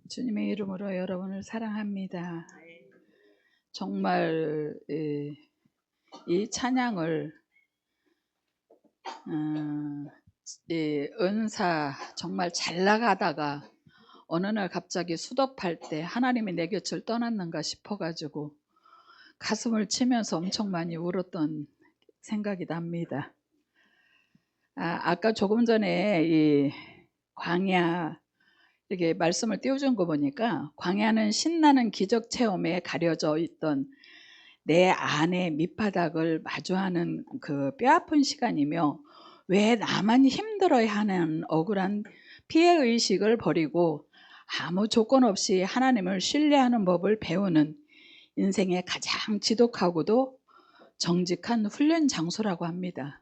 주님의 이름으로 여러분을 사랑합니다. 정말 이 찬양을 은사 정말 잘 나가다가 어느 날 갑자기 수dob할 때 하나님이 내 곁을 떠났는가 싶어가지고 가슴을 치면서 엄청 많이 울었던 생각이 납니다. 아까 조금 전에 이 광야 이렇게 말씀을 띄워준 거 보니까 광야는 신나는 기적 체험에 가려져 있던 내 안의 밑바닥을 마주하는 그 뼈아픈 시간이며 왜 나만 힘들어야 하는 억울한 피해의식을 버리고 아무 조건 없이 하나님을 신뢰하는 법을 배우는 인생의 가장 지독하고도 정직한 훈련 장소라고 합니다.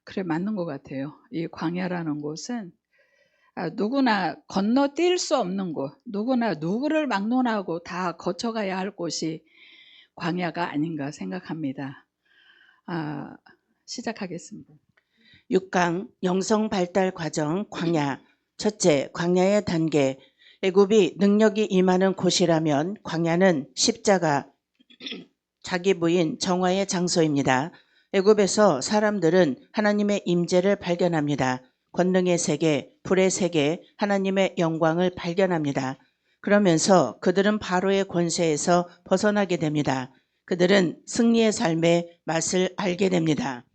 그래 맞는 것 같아요. 이 광야라는 곳은 누구나 건너뛸 수 없는 곳, 누구나 누구를 막론하고 다 거쳐가야 할 곳이 광야가 아닌가 생각합니다. 시작하겠습니다. 6강 영성 발달 과정 광야. 첫째, 광야의 단계. 애굽이 능력이 임하는 곳이라면 광야는 십자가, 자기 부인 정화의 장소입니다. 애굽에서 사람들은 하나님의 임재를 발견합니다. 권능의 세계, 불의 세계, 하나님의 영광을 발견합니다. 그러면서 그들은 바로의 권세에서 벗어나게 됩니다. 그들은 승리의 삶의 맛을 알게 됩니다.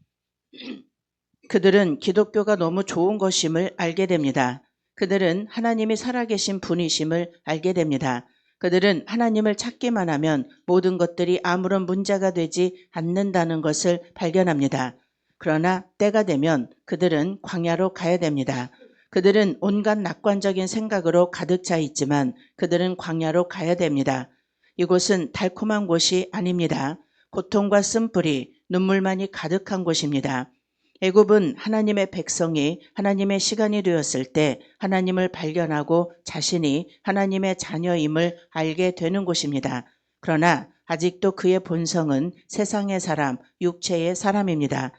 그들은 기독교가 너무 좋은 것임을 알게 됩니다. 그들은 하나님이 살아계신 분이심을 알게 됩니다. 그들은 하나님을 찾기만 하면 모든 것들이 아무런 문제가 되지 않는다는 것을 발견합니다. 그러나 때가 되면 그들은 광야로 가야 됩니다. 그들은 온갖 낙관적인 생각으로 가득 차 있지만 그들은 광야로 가야 됩니다. 이곳은 달콤한 곳이 아닙니다. 고통과 쓴뿌리, 눈물만이 가득한 곳입니다. 애굽은 하나님의 백성이 하나님의 시간이 되었을 때 하나님을 발견하고 자신이 하나님의 자녀임을 알게 되는 곳입니다. 그러나 아직도 그의 본성은 세상의 사람, 육체의 사람입니다.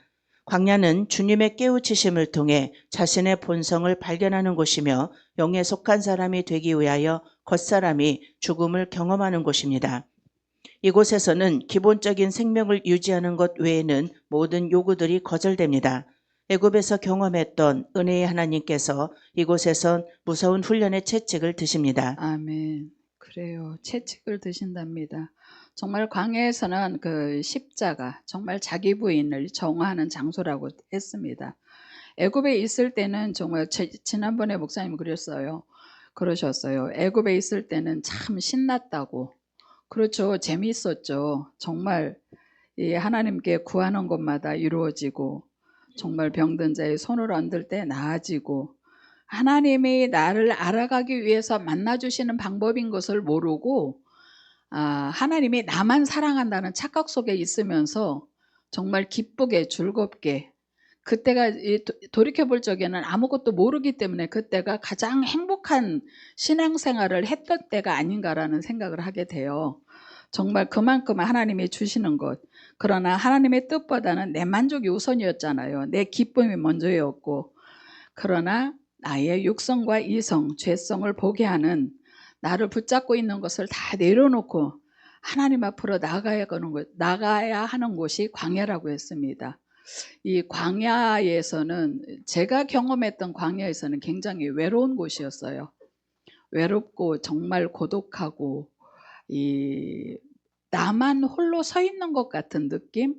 광야는 주님의 깨우치심을 통해 자신의 본성을 발견하는 곳이며 영에 속한 사람이 되기 위하여 겉사람이 죽음을 경험하는 곳입니다. 이곳에서는 기본적인 생명을 유지하는 것 외에는 모든 요구들이 거절됩니다. 애굽에서 경험했던 은혜의 하나님께서 이곳에선 무서운 훈련의 채찍을 드십니다. 아멘. 그래요. 채찍을 드신답니다. 정말 광야에서는 그 십자가, 정말 자기 부인을 정화하는 장소라고 했습니다. 애굽에 있을 때는 정말 지난번에 목사님 그러셨어요. 애굽에 있을 때는 참 신났다고. 그렇죠. 재미있었죠. 정말 이 하나님께 구하는 것마다 이루어지고 정말 병든 자의 손을 얹을 때 나아지고 하나님이 나를 알아가기 위해서 만나주시는 방법인 것을 모르고 하나님이 나만 사랑한다는 착각 속에 있으면서 정말 기쁘게 즐겁게 그때가 돌이켜볼 적에는 아무것도 모르기 때문에 그때가 가장 행복한 신앙생활을 했던 때가 아닌가라는 생각을 하게 돼요. 정말 그만큼 하나님이 주시는 것. 그러나 하나님의 뜻보다는 내 만족이 우선이었잖아요. 내 기쁨이 먼저였고. 그러나 나의 육성과 이성, 죄성을 보게 하는 나를 붙잡고 있는 것을 다 내려놓고 하나님 앞으로 나가야 하는 곳이 광야라고 했습니다. 이 광야에서는 제가 경험했던 광야에서는 굉장히 외로운 곳이었어요. 외롭고 정말 고독하고 나만 홀로 서 있는 것 같은 느낌?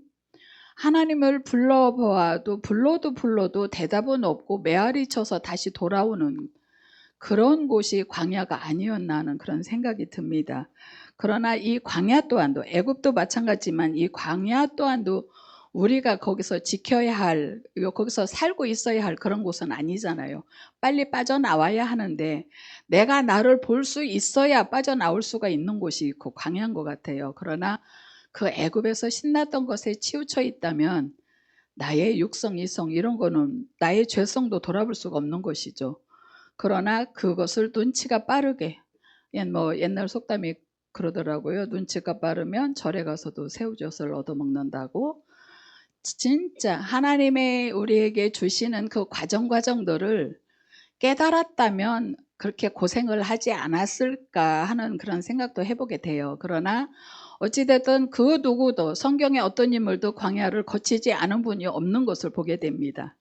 하나님을 불러보아도 불러도 대답은 없고 메아리 쳐서 다시 돌아오는 그런 곳이 광야가 아니었나 하는 그런 생각이 듭니다. 그러나 이 광야 또한도 애굽도 마찬가지지만 이 광야 또한도 우리가 거기서 지켜야 할, 거기서 살고 있어야 할 그런 곳은 아니잖아요. 빨리 빠져나와야 하는데 내가 나를 볼 수 있어야 빠져나올 수가 있는 곳이 그 광야인 것 같아요. 그러나 그 애굽에서 신났던 것에 치우쳐 있다면 나의 육성, 이성 이런 거는 나의 죄성도 돌아볼 수가 없는 것이죠. 그러나 그것을 눈치가 빠르게 옛날 속담이 그러더라고요. 눈치가 빠르면 절에 가서도 새우젓을 얻어먹는다고. 진짜 하나님의 우리에게 주시는 그 과정들을 깨달았다면 그렇게 고생을 하지 않았을까 하는 그런 생각도 해보게 돼요. 그러나 어찌됐든 그 누구도 성경의 어떤 인물도 광야를 거치지 않은 분이 없는 것을 보게 됩니다.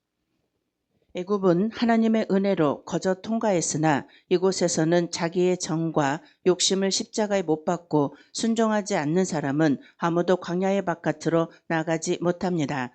애굽은 하나님의 은혜로 거저 통과했으나 이곳에서는 자기의 정과 욕심을 십자가에 못 박고 순종하지 않는 사람은 아무도 광야의 바깥으로 나가지 못합니다.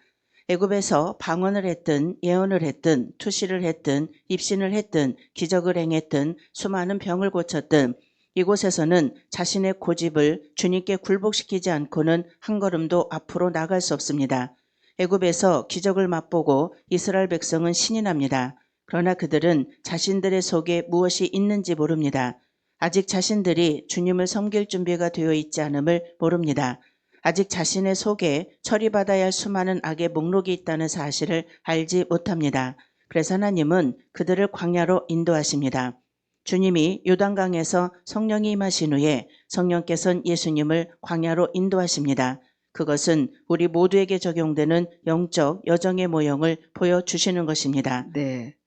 애굽에서 방언을 했든 예언을 했든 투시를 했든 입신을 했든 기적을 행했든 수많은 병을 고쳤든 이곳에서는 자신의 고집을 주님께 굴복시키지 않고는 한 걸음도 앞으로 나갈 수 없습니다. 애굽에서 기적을 맛보고 이스라엘 백성은 신이 납니다. 그러나 그들은 자신들의 속에 무엇이 있는지 모릅니다. 아직 자신들이 주님을 섬길 준비가 되어 있지 않음을 모릅니다. 아직 자신의 속에 처리받아야 할 수많은 악의 목록이 있다는 사실을 알지 못합니다. 그래서 하나님은 그들을 광야로 인도하십니다. 주님이 요단강에서 성령이 임하신 후에 성령께서는 예수님을 광야로 인도하십니다. 그것은 우리 모두에게 적용되는 영적 여정의 모형을 보여주시는 것입니다. 네.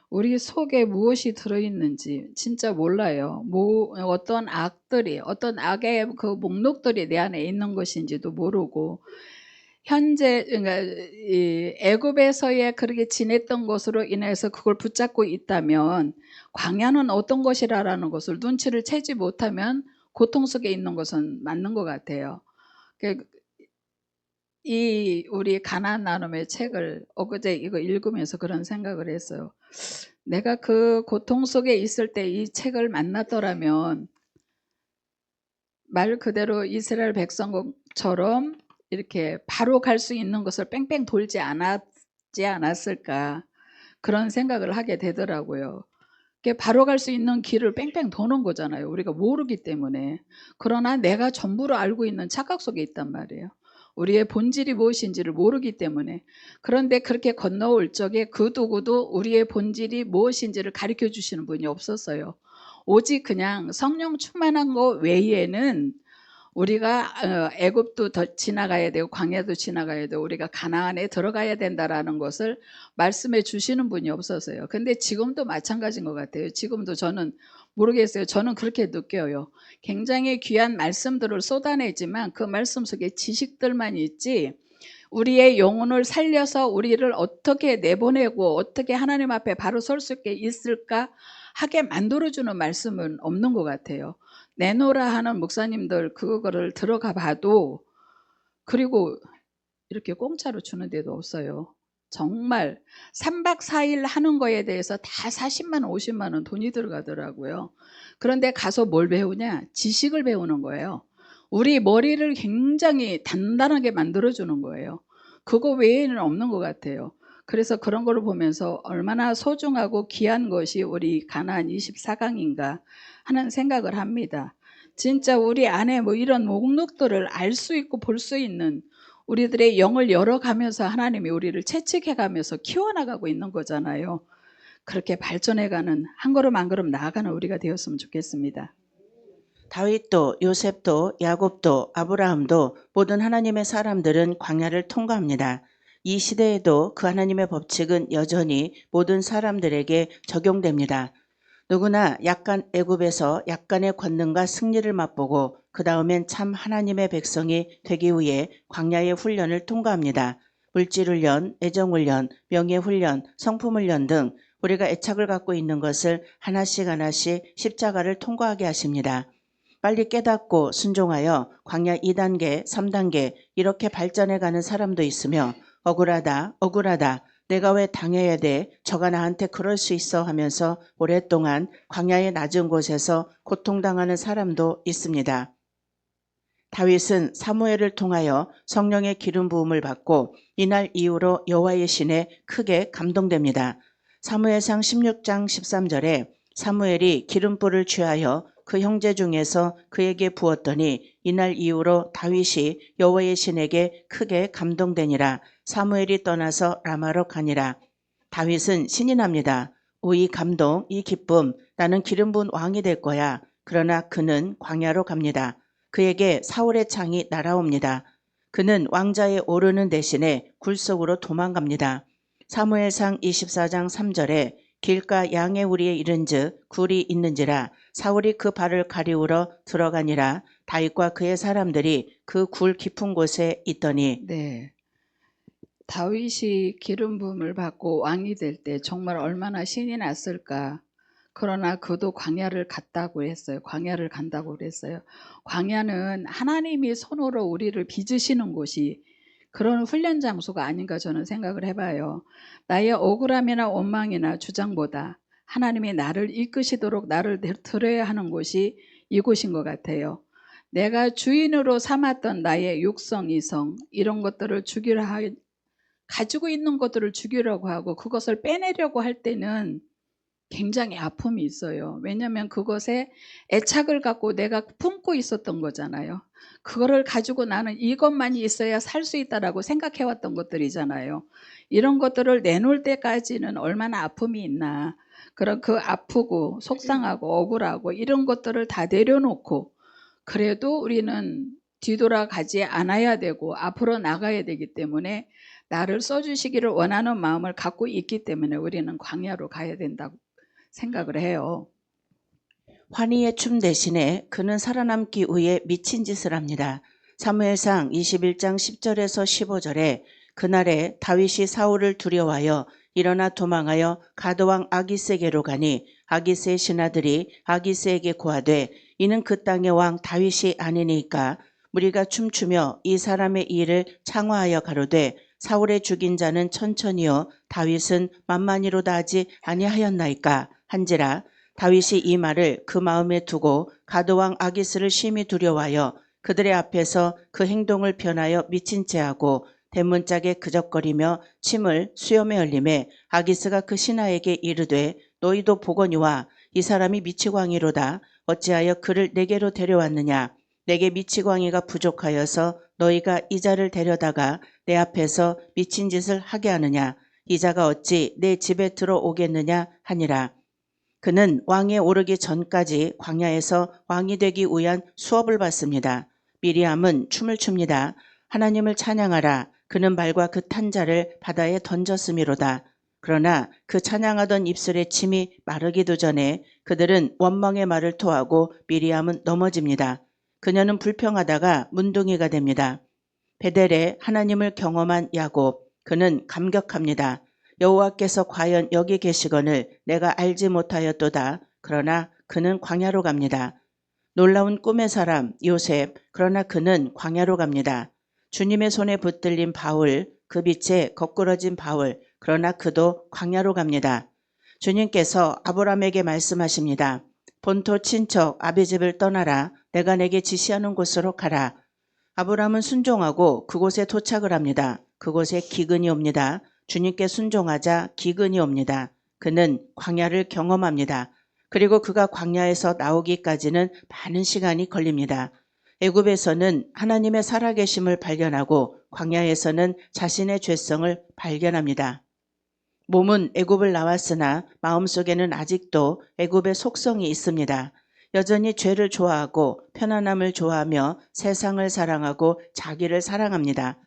우리 속에 무엇이 들어있는지 진짜 몰라요. 어떤 악의 그 목록들이 내 안에 있는 것인지도 모르고, 현재, 그러니까 이 애굽에서의 그렇게 지냈던 것으로 인해서 그걸 붙잡고 있다면 광야는 어떤 것이라는 것을 눈치를 채지 못하면 고통 속에 있는 것은 맞는 것 같아요. 이 우리 가나안 나눔의 책을 엊그제 이거 읽으면서 그런 생각을 했어요. 내가 그 고통 속에 있을 때 이 책을 만났더라면 말 그대로 이스라엘 백성처럼 이렇게 바로 갈 수 있는 것을 뺑뺑 돌지 않았을까, 그런 생각을 하게 되더라고요. 바로 갈 수 있는 길을 뺑뺑 도는 거잖아요. 우리가 모르기 때문에. 그러나 내가 전부를 알고 있는 착각 속에 있단 말이에요. 우리의 본질이 무엇인지를 모르기 때문에. 그런데 그렇게 건너올 적에 그 누구도 우리의 본질이 무엇인지를 가르쳐 주시는 분이 없었어요. 오직 그냥 성령 충만한 것 외에는 우리가 애굽도 더 지나가야 되고 광야도 지나가야 되고 우리가 가나안에 들어가야 된다라는 것을 말씀해 주시는 분이 없어서요. 근데 지금도 마찬가지인 것 같아요. 지금도 저는 모르겠어요. 저는 그렇게 느껴요. 굉장히 귀한 말씀들을 쏟아내지만 그 말씀 속에 지식들만 있지 우리의 영혼을 살려서 우리를 어떻게 내보내고 어떻게 하나님 앞에 바로 설 수 있게 있을까 하게 만들어주는 말씀은 없는 것 같아요. 내노라 하는 목사님들 그거를 들어가 봐도, 그리고 이렇게 공짜로 주는 데도 없어요. 정말 3박 4일 하는 거에 대해서 다 40만 원 50만 원 돈이 들어가더라고요. 그런데 가서 뭘 배우냐? 지식을 배우는 거예요. 우리 머리를 굉장히 단단하게 만들어주는 거예요. 그거 외에는 없는 것 같아요. 그래서 그런 걸 보면서 얼마나 소중하고 귀한 것이 우리 가나안 24강인가 하는 생각을 합니다. 진짜 우리 안에 뭐 이런 목록들을 알 수 있고 볼 수 있는, 우리들의 영을 열어가면서 하나님이 우리를 채찍해가면서 키워나가고 있는 거잖아요. 그렇게 발전해가는, 한 걸음 한 걸음 나아가는 우리가 되었으면 좋겠습니다. 다윗도 요셉도 야곱도 아브라함도 모든 하나님의 사람들은 광야를 통과합니다. 이 시대에도 그 하나님의 법칙은 여전히 모든 사람들에게 적용됩니다. 누구나 약간 애굽에서 약간의 권능과 승리를 맛보고 그 다음엔 참 하나님의 백성이 되기 위해 광야의 훈련을 통과합니다. 물질훈련, 애정훈련, 명예훈련, 성품훈련 등 우리가 애착을 갖고 있는 것을 하나씩 하나씩 십자가를 통과하게 하십니다. 빨리 깨닫고 순종하여 광야 2단계, 3단계 이렇게 발전해가는 사람도 있으며 억울하다, 내가 왜 당해야 돼? 저가 나한테 그럴 수 있어 하면서 오랫동안 광야의 낮은 곳에서 고통당하는 사람도 있습니다. 다윗은 사무엘을 통하여 성령의 기름 부음을 받고 이날 이후로 여호와의 신에 크게 감동됩니다. 사무엘상 16장 13절에 사무엘이 기름불을 취하여 그 형제 중에서 그에게 부었더니 이날 이후로 다윗이 여호와의 신에게 크게 감동되니라. 사무엘이 떠나서 라마로 가니라. 다윗은 신이 납니다. 이 감동, 이 기쁨, 나는 기름 부은 왕이 될 거야. 그러나 그는 광야로 갑니다. 그에게 사울의 창이 날아옵니다. 그는 왕자에 오르는 대신에 굴 속으로 도망갑니다. 사무엘상 24장 3절에 길가 양의 우리에 이른즉 굴이 있는지라 사울이 그 발을 가리우러 들어가니라. 다윗과 그의 사람들이 그 굴 깊은 곳에 있더니 네. 다윗이 기름 부음을 받고 왕이 될 때 정말 얼마나 신이 났을까. 그러나 그도 광야를 갔다고 했어요. 광야를 간다고 그랬어요. 광야는 하나님이 손으로 우리를 빚으시는 곳이 그런 훈련 장소가 아닌가 저는 생각을 해봐요. 나의 억울함이나 원망이나 주장보다 하나님이 나를 이끄시도록 나를 들어야 하는 곳이 이곳인 것 같아요. 내가 주인으로 삼았던 나의 육성, 이성 이런 것들을 가지고 있는 것들을 죽이려고 하고 그것을 빼내려고 할 때는 굉장히 아픔이 있어요. 왜냐하면 그것에 애착을 갖고 내가 품고 있었던 거잖아요. 그거를 가지고 나는 이것만이 있어야 살 수 있다라고 생각해왔던 것들이잖아요. 이런 것들을 내놓을 때까지는 얼마나 아픔이 있나. 그런 그 아프고 속상하고 억울하고 이런 것들을 다 내려놓고 그래도 우리는 뒤돌아가지 않아야 되고 앞으로 나가야 되기 때문에 나를 써주시기를 원하는 마음을 갖고 있기 때문에 우리는 광야로 가야 된다고 생각을 해요. 환희의 춤 대신에 그는 살아남기 위해 미친 짓을 합니다. 사무엘상 21장 10절에서 15절에 그날에 다윗이 사울을 두려워하여 일어나 도망하여 가드왕 아기스에게로 가니 아기스의 신하들이 아기스에게 고하되 이는 그 땅의 왕 다윗이 아니니까 무리가 춤추며 이 사람의 일을 창화하여 가로되 사울의 죽인 자는 천천히요 다윗은 만만히로다 하지 아니하였나이까 한지라. 다윗이 이 말을 그 마음에 두고 가드왕 아기스를 심히 두려워하여 그들의 앞에서 그 행동을 변하여 미친 채하고 대문짝에 그적거리며 침을 수염에 흘리매 아기스가 그 신하에게 이르되 너희도 보거니와 이 사람이 미치광이로다. 어찌하여 그를 내게로 데려왔느냐. 내게 미치광이가 부족하여서 너희가 이 자를 데려다가 내 앞에서 미친 짓을 하게 하느냐. 이 자가 어찌 내 집에 들어오겠느냐 하니라. 그는 왕에 오르기 전까지 광야에서 왕이 되기 위한 수업을 받습니다. 미리암은 춤을 춥니다. 하나님을 찬양하라. 그는 말과 그 탄자를 바다에 던졌음이로다. 그러나 그 찬양하던 입술의 침이 마르기도 전에 그들은 원망의 말을 토하고 미리암은 넘어집니다. 그녀는 불평하다가 문둥이가 됩니다. 베델에 하나님을 경험한 야곱, 그는 감격합니다. 여호와께서 과연 여기 계시거늘 내가 알지 못하였도다. 그러나 그는 광야로 갑니다. 놀라운 꿈의 사람 요셉, 그러나 그는 광야로 갑니다. 주님의 손에 붙들린 바울, 그 빛에 거꾸러진 바울, 그러나 그도 광야로 갑니다. 주님께서 아브라함에게 말씀하십니다. 본토 친척 아비집을 떠나라. 내가 내게 지시하는 곳으로 가라. 아브라함은 순종하고 그곳에 도착을 합니다. 그곳에 기근이 옵니다. 주님께 순종하자 기근이 옵니다. 그는 광야를 경험합니다. 그리고 그가 광야에서 나오기까지는 많은 시간이 걸립니다. 애굽에서는 하나님의 살아계심을 발견하고 광야에서는 자신의 죄성을 발견합니다. 몸은 애굽을 나왔으나 마음속에는 아직도 애굽의 속성이 있습니다. 여전히 죄를 좋아하고 편안함을 좋아하며 세상을 사랑하고 자기를 사랑합니다.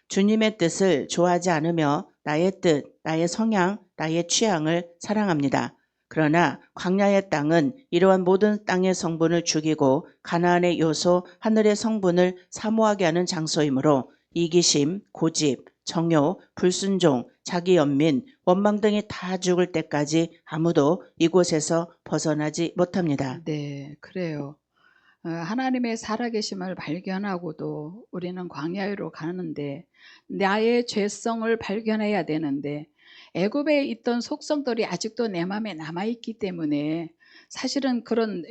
주님의 뜻을 좋아하지 않으며 나의 뜻, 나의 성향, 나의 취향을 사랑합니다. 그러나 광야의 땅은 이러한 모든 땅의 성분을 죽이고 가나안의 요소, 하늘의 성분을 사모하게 하는 장소이므로 이기심, 고집, 정욕, 불순종, 자기 연민, 원망 등이 다 죽을 때까지 아무도 이곳에서 벗어나지 못합니다. 네, 그래요. 하나님의 살아계심을 발견하고도 우리는 광야로 가는데 나의 죄성을 발견해야 되는데 애굽에 있던 속성들이 아직도 내 마음에 남아있기 때문에 사실은 그런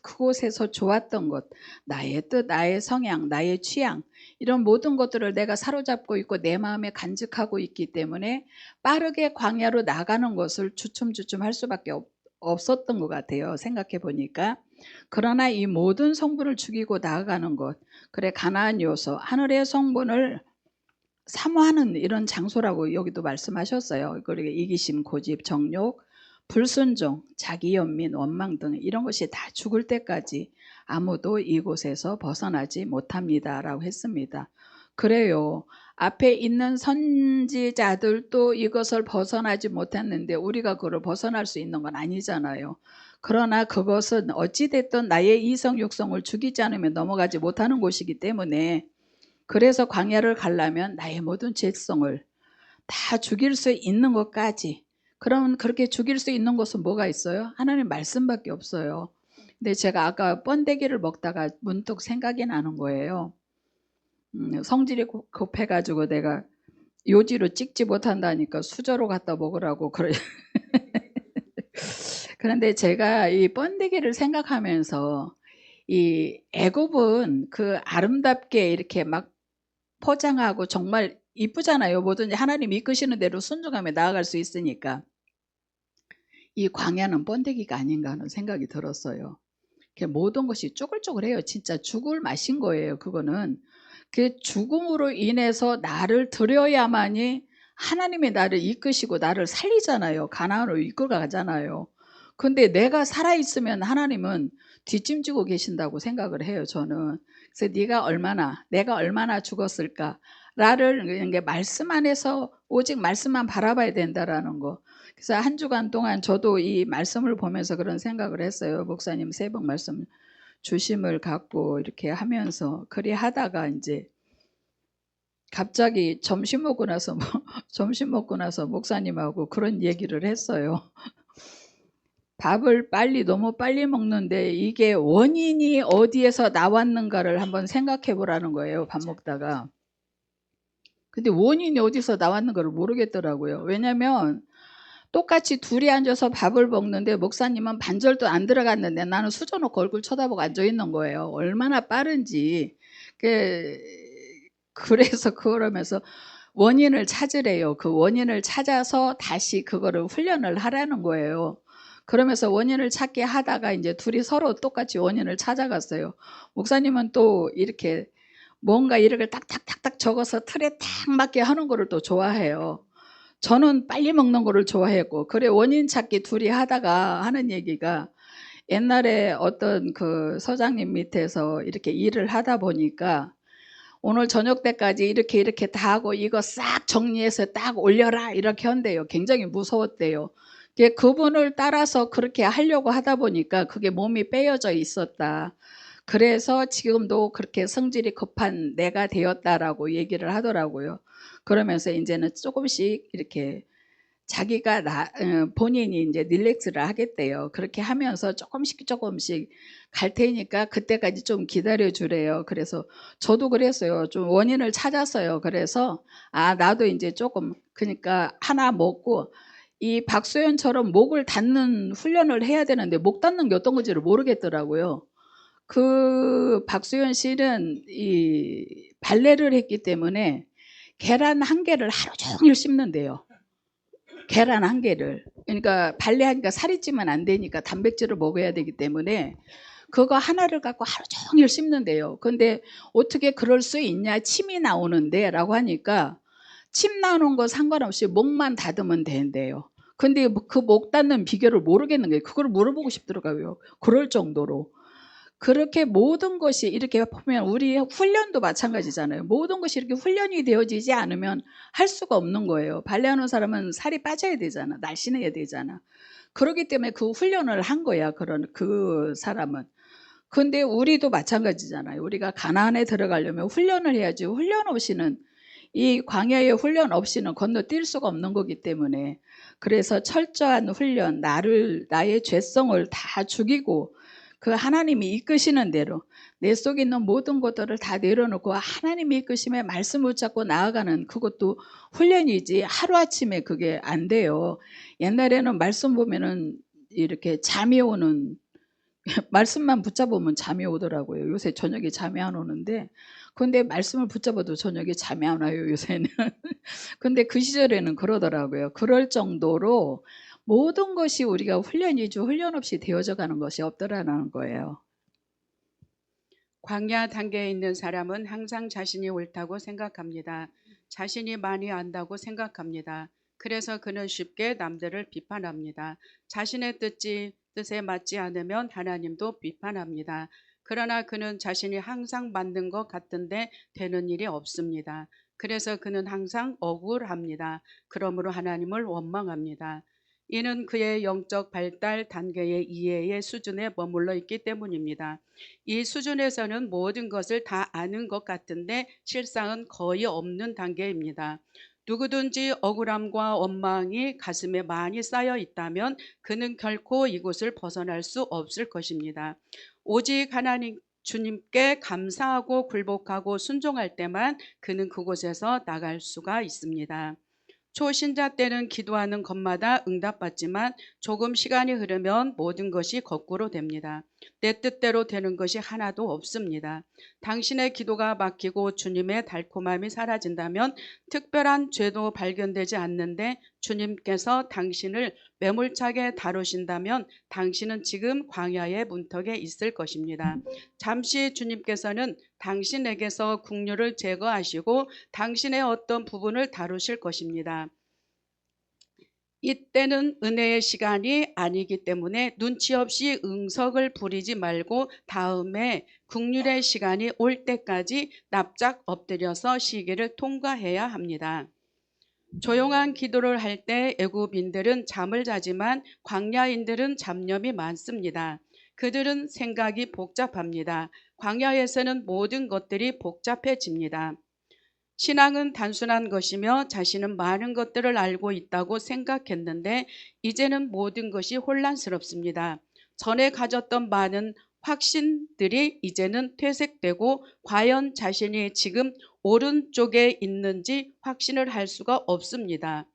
그곳에서 좋았던 것, 나의 뜻, 나의 성향, 나의 취향 이런 모든 것들을 내가 사로잡고 있고 내 마음에 간직하고 있기 때문에 빠르게 광야로 나가는 것을 주춤주춤 할 수밖에 없었던 것 같아요. 생각해 보니까. 그러나 이 모든 성분을 죽이고 나아가는 것, 그래 가나안 요소, 하늘의 성분을 사모하는 이런 장소라고 여기도 말씀하셨어요. 그리고 이기심, 고집, 정욕, 불순종, 자기 연민, 원망 등 이런 것이 다 죽을 때까지 아무도 이곳에서 벗어나지 못합니다라고 했습니다. 그래요. 앞에 있는 선지자들도 이것을 벗어나지 못했는데 우리가 그걸 벗어날 수 있는 건 아니잖아요. 그러나 그것은 어찌 됐든 나의 이성 육성을 죽이지 않으면 넘어가지 못하는 곳이기 때문에, 그래서 광야를 가려면 나의 모든 죄성을 다 죽일 수 있는 것까지. 그럼 그렇게 죽일 수 있는 것은 뭐가 있어요? 하나님 말씀밖에 없어요. 근데 제가 아까 번데기를 먹다가 문득 생각이 나는 거예요. 성질이 급해가지고 내가 요지로 찍지 못한다니까 수저로 갖다 먹으라고 그래. 그런데 제가 이 번데기를 생각하면서, 이 애굽은 그 아름답게 이렇게 막 포장하고 정말 이쁘잖아요. 뭐든지 하나님 이끄시는 대로 순종하며 나아갈 수 있으니까. 이 광야는 번데기가 아닌가 하는 생각이 들었어요. 모든 것이 쪼글쪼글해요. 진짜 죽을 맛인 거예요. 그거는 그 죽음으로 인해서 나를 들여야만이 하나님이 나를 이끄시고 나를 살리잖아요. 가나안으로 이끌어가잖아요. 근데 내가 살아있으면 하나님은 뒷짐지고 계신다고 생각을 해요. 저는. 그래서 내가 얼마나 죽었을까 라를 말씀 안에서 오직 말씀만 바라봐야 된다라는 거. 그래서 한 주간 동안 저도 이 말씀을 보면서 그런 생각을 했어요. 목사님 새벽 말씀 주심을 갖고 이렇게 하면서 그리 하다가 이제 갑자기 점심 먹고 나서 목사님하고 그런 얘기를 했어요. 밥을 너무 빨리 먹는데 이게 원인이 어디에서 나왔는가를 한번 생각해 보라는 거예요. 밥 먹다가. 근데 원인이 어디서 나왔는가를 모르겠더라고요. 왜냐면 똑같이 둘이 앉아서 밥을 먹는데 목사님은 반절도 안 들어갔는데 나는 수저 놓고 얼굴 쳐다보고 앉아 있는 거예요. 얼마나 빠른지. 그래서 그러면서 원인을 찾으래요. 그 원인을 찾아서 다시 그거를 훈련을 하라는 거예요. 그러면서 원인을 찾게 하다가 이제 둘이 서로 똑같이 원인을 찾아갔어요. 목사님은 또 이렇게 뭔가 이렇게 딱딱딱딱 적어서 틀에 딱 맞게 하는 거를 또 좋아해요. 저는 빨리 먹는 거를 좋아했고, 그래 원인 찾기 둘이 하다가 하는 얘기가, 옛날에 어떤 그 서장님 밑에서 이렇게 일을 하다 보니까 오늘 저녁 때까지 이렇게 다 하고 이거 싹 정리해서 딱 올려라 이렇게 한대요. 굉장히 무서웠대요. 그분을 따라서 그렇게 하려고 하다 보니까 그게 몸이 빼어져 있었다. 그래서 지금도 그렇게 성질이 급한 내가 되었다라고 얘기를 하더라고요. 그러면서 이제는 조금씩 이렇게 자기가 본인이 이제 릴렉스를 하겠대요. 그렇게 하면서 조금씩 갈 테니까 그때까지 좀 기다려 주래요. 그래서 저도 그랬어요. 좀 원인을 찾았어요. 그래서 나도 이제 조금, 그러니까 하나 먹고 이 박소연처럼 목을 닫는 훈련을 해야 되는데 목 닫는 게 어떤 건지를 모르겠더라고요. 그 박소연 씨는 이 발레를 했기 때문에 계란 한 개를 하루 종일 씹는데요. 계란 한 개를. 그러니까 발레하니까 살이 찌면 안 되니까 단백질을 먹어야 되기 때문에 그거 하나를 갖고 하루 종일 씹는데요. 근데 어떻게 그럴 수 있냐, 침이 나오는데 라고 하니까, 침 나오는 거 상관없이 목만 닫으면 된대요. 근데 그 목 닫는 비결을 모르겠는 거예요. 그걸 물어보고 싶더라고요. 그럴 정도로. 그렇게 모든 것이 이렇게 보면 우리 훈련도 마찬가지잖아요. 모든 것이 이렇게 훈련이 되어지지 않으면 할 수가 없는 거예요. 발레하는 사람은 살이 빠져야 되잖아. 날씬해야 되잖아. 그렇기 때문에 그 훈련을 한 거야. 그 사람은. 근데 우리도 마찬가지잖아요. 우리가 가나안에 들어가려면 훈련을 해야지. 훈련 없이는, 이 광야의 훈련 없이는 건너뛸 수가 없는 거기 때문에, 그래서 철저한 훈련, 나의 죄성을 다 죽이고 그 하나님이 이끄시는 대로 내 속에 있는 모든 것들을 다 내려놓고 하나님이 이끄심에 말씀 붙잡고 나아가는, 그것도 훈련이지 하루아침에 그게 안 돼요. 옛날에는 말씀 보면은 이렇게 잠이 오는, 말씀만 붙잡으면 잠이 오더라고요. 요새 저녁에 잠이 안 오는데, 근데 말씀을 붙잡아도 저녁에 잠이 안 와요, 요새는. 근데 그 시절에는 그러더라고요. 그럴 정도로 모든 것이 우리가 훈련이죠. 훈련 없이 되어져 가는 것이 없더라는 거예요. 광야 단계에 있는 사람은 항상 자신이 옳다고 생각합니다. 자신이 많이 안다고 생각합니다. 그래서 그는 쉽게 남들을 비판합니다. 자신의 뜻에 맞지 않으면 하나님도 비판합니다. 그러나 그는 자신이 항상 맞는 것 같은데 되는 일이 없습니다. 그래서 그는 항상 억울합니다. 그러므로 하나님을 원망합니다. 이는 그의 영적 발달 단계의 이해의 수준에 머물러 있기 때문입니다. 이 수준에서는 모든 것을 다 아는 것 같은데 실상은 거의 없는 단계입니다. 누구든지 억울함과 원망이 가슴에 많이 쌓여 있다면 그는 결코 이곳을 벗어날 수 없을 것입니다. 오직 하나님 주님께 감사하고 굴복하고 순종할 때만 그는 그곳에서 나갈 수가 있습니다. 초신자 때는 기도하는 것마다 응답받지만 조금 시간이 흐르면 모든 것이 거꾸로 됩니다. 내 뜻대로 되는 것이 하나도 없습니다. 당신의 기도가 막히고 주님의 달콤함이 사라진다면 특별한 죄도 발견되지 않는데 주님께서 당신을 매몰차게 다루신다면 당신은 지금 광야의 문턱에 있을 것입니다. 잠시 주님께서는 당신에게서 국류를 제거하시고 당신의 어떤 부분을 다루실 것입니다. 이때는 은혜의 시간이 아니기 때문에 눈치 없이 응석을 부리지 말고 다음에 국률의 시간이 올 때까지 납작 엎드려서 시기를 통과해야 합니다. 조용한 기도를 할 때 애굽인들은 잠을 자지만 광야인들은 잡념이 많습니다. 그들은 생각이 복잡합니다. 광야에서는 모든 것들이 복잡해집니다. 신앙은 단순한 것이며 자신은 많은 것들을 알고 있다고 생각했는데 이제는 모든 것이 혼란스럽습니다. 전에 가졌던 많은 확신들이 이제는 퇴색되고 과연 자신이 지금 오른쪽에 있는지 확신을 할 수가 없습니다.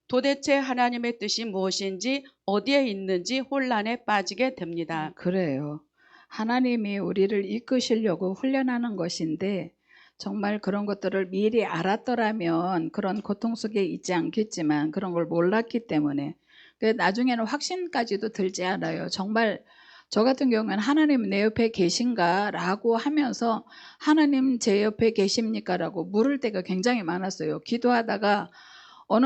도대체 하나님의 뜻이 무엇인지 어디에 있는지 혼란에 빠지게 됩니다. 그래요. 하나님이 우리를 이끄시려고 훈련하는 것인데 정말 그런 것들을 미리 알았더라면 그런 고통 속에 있지 않겠지만 그런 걸 몰랐기 때문에 나중에는 확신까지도 들지 않아요. 정말 저 같은 경우는 하나님 내 옆에 계신가? 라고 하면서 하나님 제 옆에 계십니까? 라고 물을 때가 굉장히 많았어요. 기도하다가 어느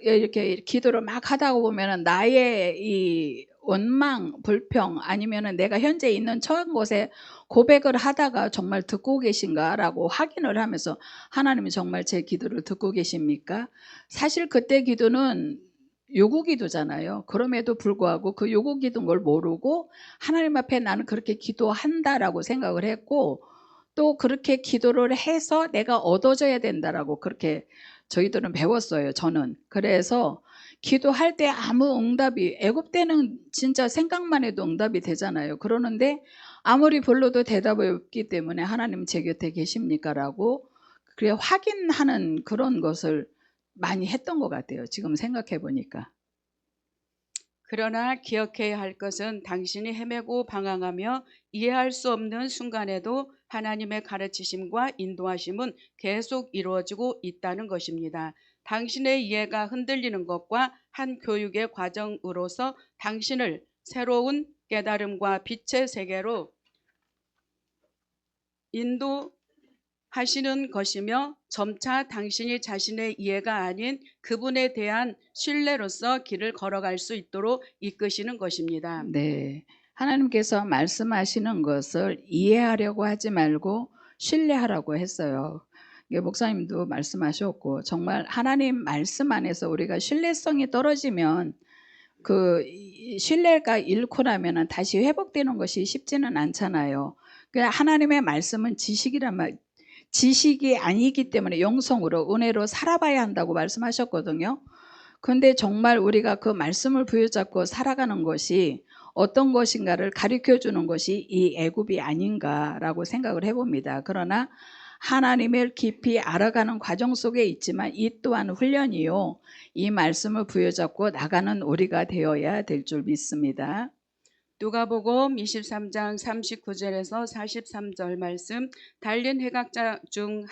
이렇게 기도를 막 하다 보면은 나의 이 원망, 불평 아니면은 내가 현재 있는 처한 곳에 고백을 하다가 정말 듣고 계신가라고 확인을 하면서 하나님이 정말 제 기도를 듣고 계십니까? 사실 그때 기도는 요구 기도잖아요. 그럼에도 불구하고 그 요구 기도인 걸 모르고 하나님 앞에 나는 그렇게 기도한다라고 생각을 했고 또 그렇게 기도를 해서 내가 얻어져야 된다라고 그렇게 저희들은 배웠어요. 저는. 그래서 기도할 때 아무 응답이 애굽 때는 진짜 생각만 해도 응답이 되잖아요. 그러는데 아무리 불러도 대답이 없기 때문에 하나님 제 곁에 계십니까라고 그래 확인하는 그런 것을 많이 했던 것 같아요. 지금 생각해 보니까. 그러나 기억해야 할 것은 당신이 헤매고 방황하며 이해할 수 없는 순간에도 하나님의 가르치심과 인도하심은 계속 이루어지고 있다는 것입니다. 당신의 이해가 흔들리는 것과 한 교육의 과정으로서 당신을 새로운 깨달음과 빛의 세계로 인도하시는 것이며 점차 당신이 자신의 이해가 아닌 그분에 대한 신뢰로서 길을 걸어갈 수 있도록 이끄시는 것입니다. 네. 하나님께서 말씀하시는 것을 이해하려고 하지 말고 신뢰하라고 했어요. 이게 목사님도 말씀하셨고 정말 하나님 말씀 안에서 우리가 신뢰성이 떨어지면 신뢰가 잃고 나면은 다시 회복되는 것이 쉽지는 않잖아요. 그냥 하나님의 말씀은 지식이 아니기 때문에 영성으로 은혜로 살아봐야 한다고 말씀하셨거든요. 근데 정말 우리가 그 말씀을 부여잡고 살아가는 것이 어떤 것인가를 가르쳐 주는 것이 이 애굽이 아닌가라고 생각을 해봅니다. 그러나 하나님을 깊이 알아가는 과정 속에 있지만 이 또한 훈련이요. 이 말씀을 부여잡고 나가는 우리가 되어야 될 줄 믿습니다. 누가복음 23장 39절에서 43절 말씀. 달린 해각자 중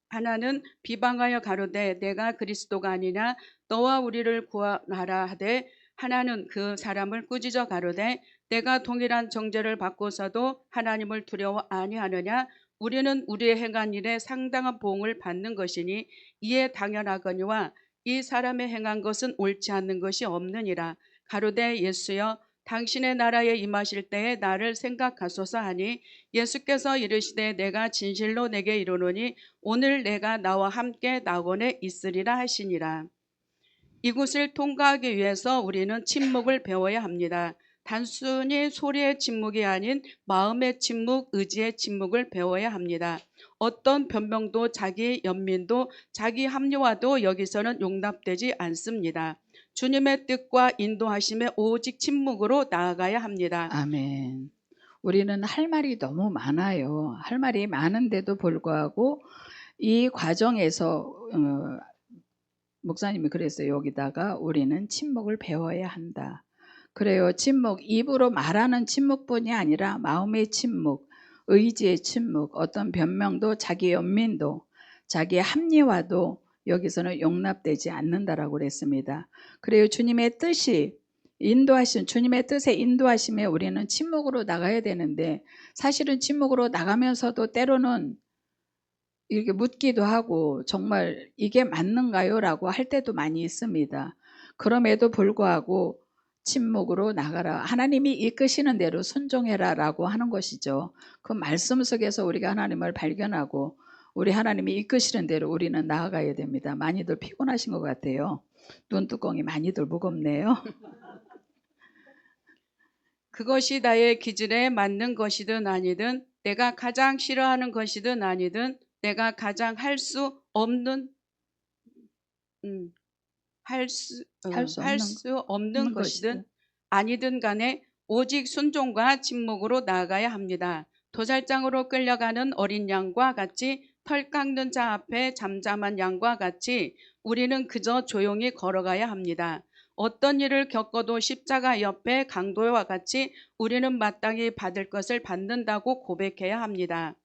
하나는 비방하여 가로되 내가 그리스도가 아니냐 너와 우리를 구원하라 하되 하나는 그 사람을 꾸짖어 가로되 내가 동일한 정죄를 받고서도 하나님을 두려워 아니하느냐 우리는 우리의 행한 일에 상당한 보응을 받는 것이니 이에 당연하거니와 이 사람의 행한 것은 옳지 않는 것이 없느니라. 가로되 예수여 당신의 나라에 임하실 때에 나를 생각하소서 하니 예수께서 이르시되 내가 진실로 내게 이르노니 오늘 내가 나와 함께 낙원에 있으리라 하시니라. 이곳을 통과하기 위해서 우리는 침묵을 배워야 합니다. 단순히 소리의 침묵이 아닌 마음의 침묵, 의지의 침묵을 배워야 합니다. 어떤 변명도 자기 연민도 자기 합리화도 여기서는 용납되지 않습니다. 주님의 뜻과 인도하심에 오직 침묵으로 나아가야 합니다. 아멘. 우리는 할 말이 너무 많아요. 할 말이 많은데도 불구하고 이 과정에서 목사님이 그랬어요. 여기다가 우리는 침묵을 배워야 한다. 그래요. 침묵, 입으로 말하는 침묵뿐이 아니라 마음의 침묵, 의지의 침묵, 어떤 변명도 자기 연민도 자기의 합리화도 여기서는 용납되지 않는다라고 그랬습니다. 그래요. 주님의 뜻이 주님의 뜻에 인도하심에 우리는 침묵으로 나가야 되는데 사실은 침묵으로 나가면서도 때로는 이렇게 묻기도 하고 정말 이게 맞는가요? 라고 할 때도 많이 있습니다. 그럼에도 불구하고 침묵으로 나가라. 하나님이 이끄시는 대로 순종해라 라고 하는 것이죠. 그 말씀 속에서 우리가 하나님을 발견하고 우리 하나님이 이끄시는 대로 우리는 나아가야 됩니다. 많이들 피곤하신 것 같아요. 눈두꺼이 많이들 무겁네요. 그것이 나의 기준에 맞는 것이든 아니든 내가 가장 싫어하는 것이든 아니든 내가 가장 할 수 없는 할 수 없는 것이든 아니든 간에 오직 순종과 침묵으로 나아가야 합니다. 도살장으로 끌려가는 어린 양과 같이 털 깎는 자 앞에 잠잠한 양과 같이 우리는 그저 조용히 걸어가야 합니다. 어떤 일을 겪어도 십자가 옆에 강도와 같이 우리는 마땅히 받을 것을 받는다고 고백해야 합니다.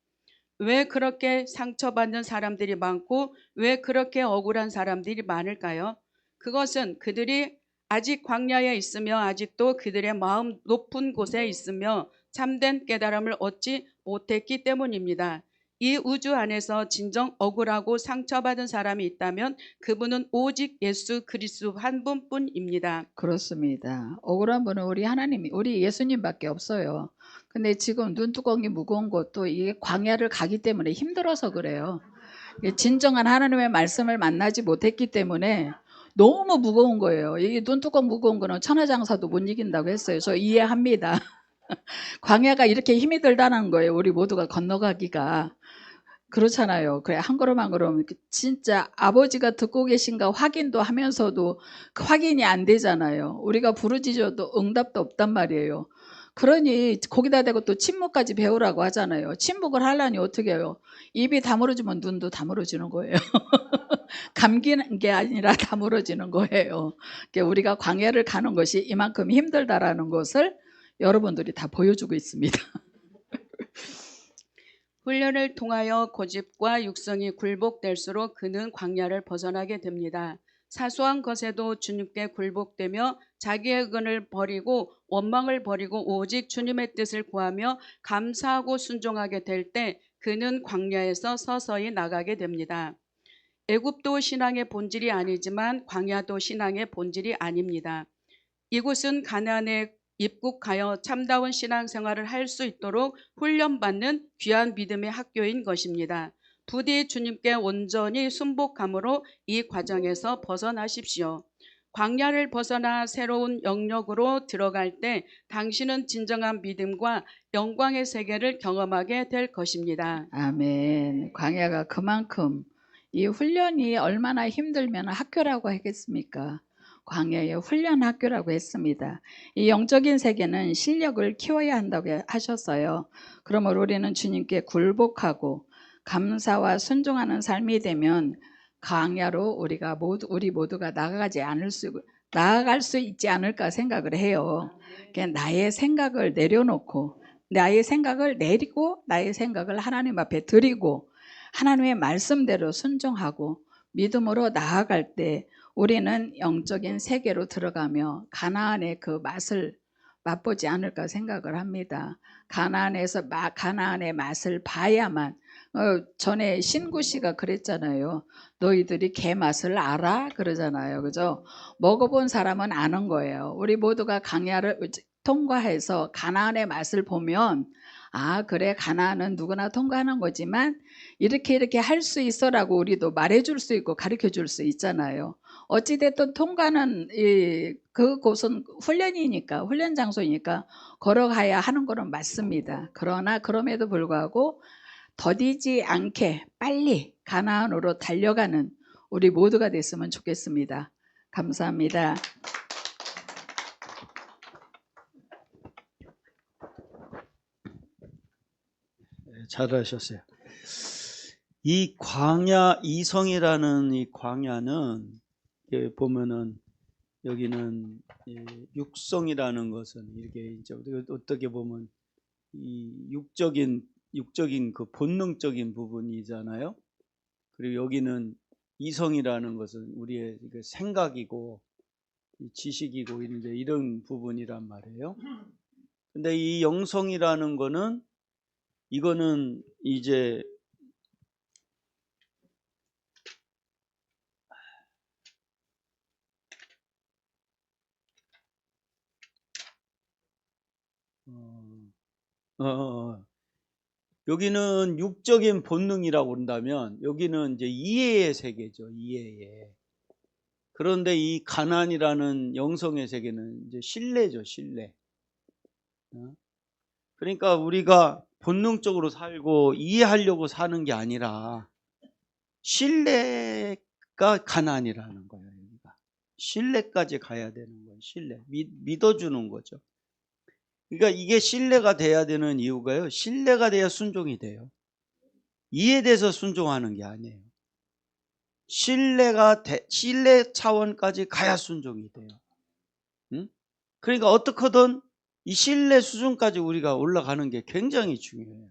왜 그렇게 상처받는 사람들이 많고 왜 그렇게 억울한 사람들이 많을까요? 그것은 그들이 아직 광야에 있으며 아직도 그들의 마음 높은 곳에 있으며 참된 깨달음을 얻지 못했기 때문입니다. 이 우주 안에서 진정 억울하고 상처받은 사람이 있다면 그분은 오직 예수 그리스도 한 분뿐입니다. 그렇습니다. 억울한 분은 우리 예수님밖에 없어요. 근데 지금 눈두꺼이 무거운 것도 이게 광야를 가기 때문에 힘들어서 그래요. 진정한 하나님의 말씀을 만나지 못했기 때문에 너무 무거운 거예요. 이게 눈두꺼 무거운 거는 천하장사도 못 이긴다고 했어요. 저 이해합니다. 광야가 이렇게 힘이 들다는 거예요. 우리 모두가 건너가기가. 그렇잖아요. 그래 한 걸음 한 걸음 진짜 아버지가 듣고 계신가 확인도 하면서도 그 확인이 안 되잖아요. 우리가 부르짖어도 응답도 없단 말이에요. 그러니 거기다 대고 또 침묵까지 배우라고 하잖아요. 침묵을 하려니 어떻게 해요? 입이 다물어지면 눈도 다물어지는 거예요. 감기는 게 아니라 다물어지는 거예요. 그러니까 우리가 광야를 가는 것이 이만큼 힘들다라는 것을 여러분들이 다 보여주고 있습니다. 훈련을 통하여 고집과 육성이 굴복될수록 그는 광야를 벗어나게 됩니다. 사소한 것에도 주님께 굴복되며 자기의 의견을 버리고 원망을 버리고 오직 주님의 뜻을 구하며 감사하고 순종하게 될 때 그는 광야에서 서서히 나가게 됩니다. 애굽도 신앙의 본질이 아니지만 광야도 신앙의 본질이 아닙니다. 이곳은 가나안에 입국하여 참다운 신앙생활을 할 수 있도록 훈련받는 귀한 믿음의 학교인 것입니다. 부디 주님께 온전히 순복함으로 이 과정에서 벗어나십시오. 광야를 벗어나 새로운 영역으로 들어갈 때 당신은 진정한 믿음과 영광의 세계를 경험하게 될 것입니다. 아멘. 광야가 그만큼 이 훈련이 얼마나 힘들면 학교라고 하겠습니까? 광야의 훈련 학교라고 했습니다. 이 영적인 세계는 실력을 키워야 한다고 하셨어요. 그러므로 우리는 주님께 굴복하고 감사와 순종하는 삶이 되면 광야로 우리 모두가 나아갈 수 있지 않을까 생각을 해요. 그러니까 나의 생각을 내려놓고 나의 생각을 내리고 나의 생각을 하나님 앞에 드리고 하나님의 말씀대로 순종하고 믿음으로 나아갈 때 우리는 영적인 세계로 들어가며 가나안의 그 맛을 맛보지 않을까 생각을 합니다. 가나안의 맛을 봐야만 전에 신구 씨가 그랬잖아요. 너희들이 개 맛을 알아? 그러잖아요. 그죠? 먹어본 사람은 아는 거예요. 우리 모두가 통과해서 가나안의 맛을 보면 아 그래 가나안은 누구나 통과하는 거지만 이렇게 할 수 있어라고 우리도 말해줄 수 있고 가르쳐줄 수 있잖아요. 어찌됐든 통과는 그곳은 훈련이니까 훈련 장소니까 걸어가야 하는 거는 맞습니다. 그러나 그럼에도 불구하고 더디지 않게 빨리 가나안으로 달려가는 우리 모두가 됐으면 좋겠습니다. 감사합니다. 잘하셨어요. 이 광야 이성이라는 이 광야는 보면은 여기는 육성이라는 것은 이렇게 이제 어떻게 보면 이 육적인 그 본능적인 부분이잖아요. 그리고 여기는 이성이라는 것은 우리의 그 생각이고 지식이고 이제 이런 부분이란 말이에요. 근데 이 영성이라는 거는 이거는 이제 여기는 육적인 본능이라고 그런다면 여기는 이제 이해의 세계죠. 이해의. 그런데 이 가난이라는 영성의 세계는 이제 신뢰죠. 신뢰. 그러니까 우리가 본능적으로 살고 이해하려고 사는 게 아니라 신뢰가 가난이라는 거예요. 여기가. 신뢰까지 가야 되는 거예요. 신뢰. 믿어주는 거죠. 그러니까 이게 신뢰가 돼야 되는 이유가요. 신뢰가 돼야 순종이 돼요. 이해돼서 순종하는 게 아니에요. 신뢰 차원까지 가야 순종이 돼요. 응? 그러니까 어떻게든 이 신뢰 수준까지 우리가 올라가는 게 굉장히 중요해요.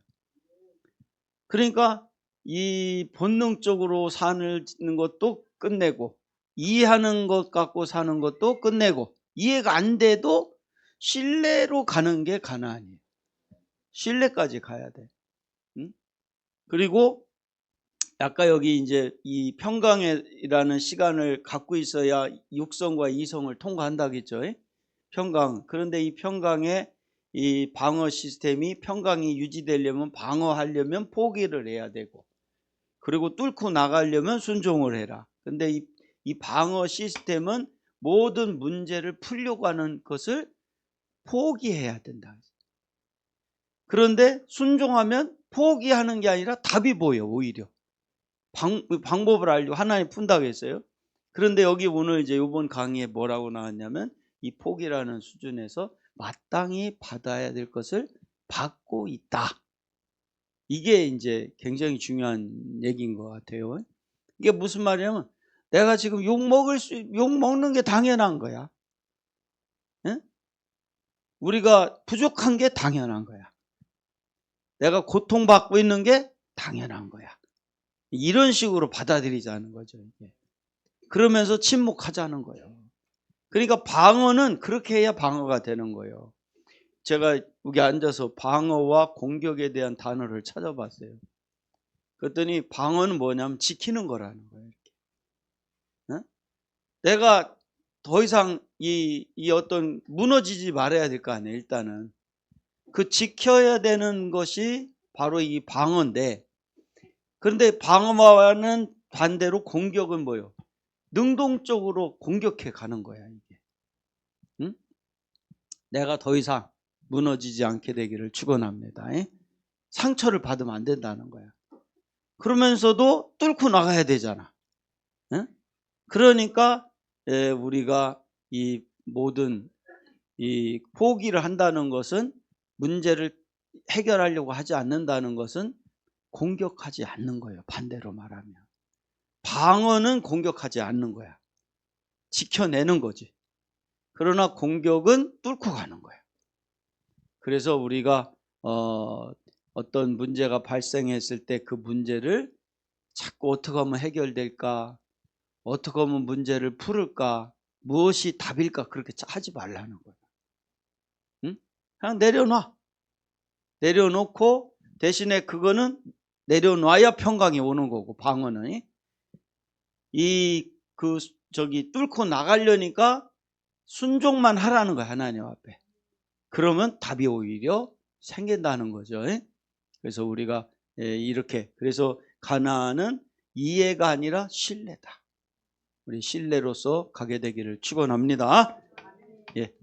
그러니까 이 본능적으로 사는 것도 끝내고 이해하는 것 갖고 사는 것도 끝내고 이해가 안 돼도 신뢰로 가는 게 가나안이에요. 신뢰까지 가야 돼. 응? 그리고 아까 여기 이제 이 평강이라는 시간을 갖고 있어야 육성과 이성을 통과한다고 했죠. 평강. 그런데 이 평강의 이 방어 시스템이 평강이 유지되려면 방어하려면 포기를 해야 되고 그리고 뚫고 나가려면 순종을 해라. 근데 이 방어 시스템은 모든 문제를 풀려고 하는 것을 포기해야 된다. 그런데 순종하면 포기하는 게 아니라 답이 보여. 오히려 방법을 알려고 하나님 푼다고 했어요. 그런데 여기 오늘 이제 이번 강의에 뭐라고 나왔냐면 이 포기라는 수준에서 마땅히 받아야 될 것을 받고 있다. 이게 이제 굉장히 중요한 얘기인 것 같아요. 이게 무슨 말이냐면 내가 지금 욕 먹는 게 당연한 거야. 에? 우리가 부족한 게 당연한 거야. 내가 고통받고 있는 게 당연한 거야. 이런 식으로 받아들이자는 거죠. 이게. 그러면서 침묵하자는 거예요. 그러니까 방어는 그렇게 해야 방어가 되는 거예요. 제가 여기 앉아서 방어와 공격에 대한 단어를 찾아봤어요. 그랬더니 방어는 뭐냐면 지키는 거라는 거예요. 이렇게. 내가 더 이상 이 어떤 무너지지 말아야 될 거 아니에요. 일단은 그 지켜야 되는 것이 바로 이 방어인데, 그런데 방어와는 반대로 공격은 뭐예요? 능동적으로 공격해 가는 거야 이게. 응? 내가 더 이상 무너지지 않게 되기를 축원합니다. 상처를 받으면 안 된다는 거야. 그러면서도 뚫고 나가야 되잖아. 응? 그러니까 우리가 이 모든 이 포기를 한다는 것은 문제를 해결하려고 하지 않는다는 것은 공격하지 않는 거예요. 반대로 말하면 방어는 공격하지 않는 거야. 지켜내는 거지. 그러나 공격은 뚫고 가는 거예요. 그래서 우리가 어떤 문제가 발생했을 때 그 문제를 자꾸 어떻게 하면 해결될까, 어떻게 하면 문제를 풀을까, 무엇이 답일까 그렇게 하지 말라는 거예요. 응? 그냥 내려놓고 대신에 그거는 내려놔야 평강이 오는 거고, 방어는 뚫고 나가려니까 순종만 하라는 거야. 하나님 앞에. 그러면 답이 오히려 생긴다는 거죠. 그래서 우리가 이렇게 그래서 가나안은 이해가 아니라 신뢰다. 우리 신뢰로서 가게 되기를 축원합니다. 예.